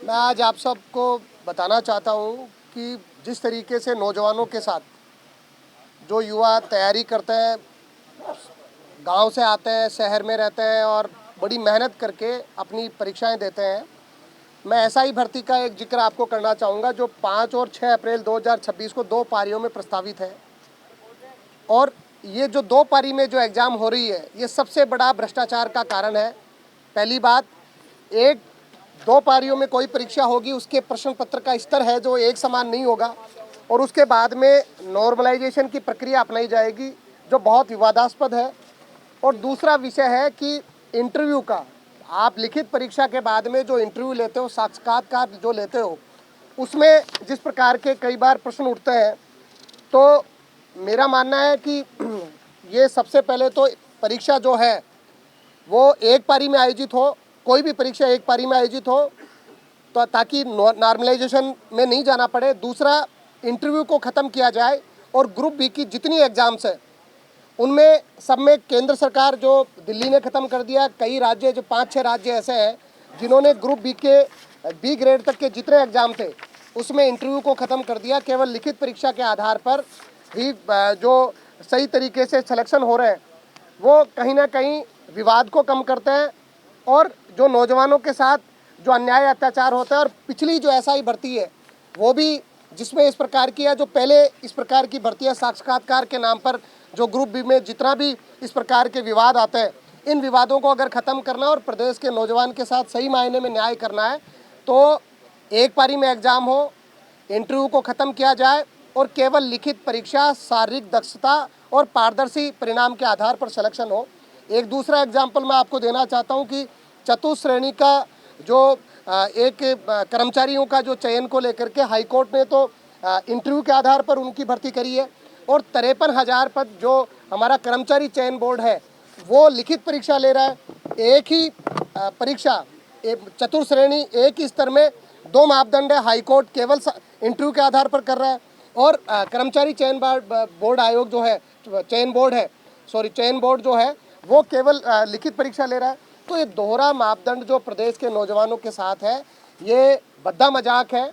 मैं आज आप सबको बताना चाहता हूँ कि जिस तरीके से नौजवानों के साथ जो युवा तैयारी करते हैं, गांव से आते हैं, शहर में रहते हैं और बड़ी मेहनत करके अपनी परीक्षाएं देते हैं, मैं ऐसा ही भर्ती का एक जिक्र आपको करना चाहूँगा जो 5 और 6 अप्रैल 2026 को 2 पारियों में प्रस्तावित है। और ये जो 2 पारी में जो एग्ज़ाम हो रही है, ये सबसे बड़ा भ्रष्टाचार का कारण है। पहली बात, एक 2 पारियों में कोई परीक्षा होगी, उसके प्रश्न पत्र का स्तर है जो एक समान नहीं होगा और उसके बाद में नॉर्मलाइजेशन की प्रक्रिया अपनाई जाएगी जो बहुत विवादास्पद है। और दूसरा विषय है कि इंटरव्यू का, आप लिखित परीक्षा के बाद में जो इंटरव्यू लेते हो, साक्षात्कार जो लेते हो, उसमें जिस प्रकार के कई बार प्रश्न उठते हैं, तो मेरा मानना है कि ये सबसे पहले तो परीक्षा जो है वो एक पारी में आयोजित हो, कोई भी परीक्षा एक पारी में आयोजित हो, तो ताकि नॉर्मलाइजेशन में नहीं जाना पड़े। दूसरा, इंटरव्यू को ख़त्म किया जाए और ग्रुप बी की जितनी एग्ज़ाम्स है उनमें सब में केंद्र सरकार, जो दिल्ली ने ख़त्म कर दिया, कई राज्य, जो 5-6 राज्य ऐसे हैं जिन्होंने ग्रुप बी के बी ग्रेड तक के जितने एग्ज़ाम थे उसमें इंटरव्यू को ख़त्म कर दिया। केवल लिखित परीक्षा के आधार पर ही जो सही तरीके से सिलेक्शन हो रहे हैं वो कहीं ना कहीं विवाद को कम करते हैं और जो नौजवानों के साथ जो अन्याय अत्याचार होता है। और पिछली जो एसआई भर्ती है वो भी जिसमें इस प्रकार की है, जो पहले इस प्रकार की भर्तियां साक्षात्कार के नाम पर जो ग्रुप बी में जितना भी इस प्रकार के विवाद आते हैं, इन विवादों को अगर ख़त्म करना और प्रदेश के नौजवान के साथ सही मायने में न्याय करना है तो एक पारी में एग्ज़ाम हो, इंटरव्यू को ख़त्म किया जाए और केवल लिखित परीक्षा, शारीरिक दक्षता और पारदर्शी परिणाम के आधार पर सिलेक्शन हो। एक दूसरा एग्जाम्पल मैं आपको देना चाहता हूं कि चतुश्रेणी का जो एक कर्मचारियों का जो चयन को लेकर के हाई कोर्ट ने तो इंटरव्यू के आधार पर उनकी भर्ती करी है और 53,000 पद जो हमारा कर्मचारी चयन बोर्ड है वो लिखित परीक्षा ले रहा है। एक ही परीक्षा, चतुर्श्रेणी एक ही स्तर में 2 मापदंड है, हाई कोर्ट केवल इंटरव्यू के आधार पर कर रहा है और कर्मचारी चयन बोर्ड आयोग जो है, चयन बोर्ड जो है वो केवल लिखित परीक्षा ले रहा है। तो ये दोहरा मापदंड जो प्रदेश के नौजवानों के साथ है, ये भद्दा मजाक है।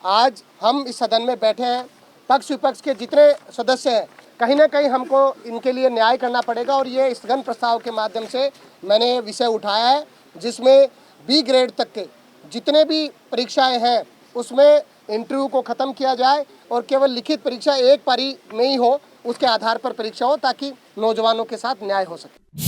आज हम इस सदन में बैठे हैं, पक्ष विपक्ष के जितने सदस्य हैं, कहीं ना कहीं हमको इनके लिए न्याय करना पड़ेगा और ये स्थगन प्रस्ताव के माध्यम से मैंने विषय उठाया है जिसमें बी ग्रेड तक के जितने भी परीक्षाएं हैं उसमें इंटरव्यू को ख़त्म किया जाए और केवल लिखित परीक्षा एक पारी में ही हो, उसके आधार पर परीक्षा हो ताकि नौजवानों के साथ न्याय हो सके।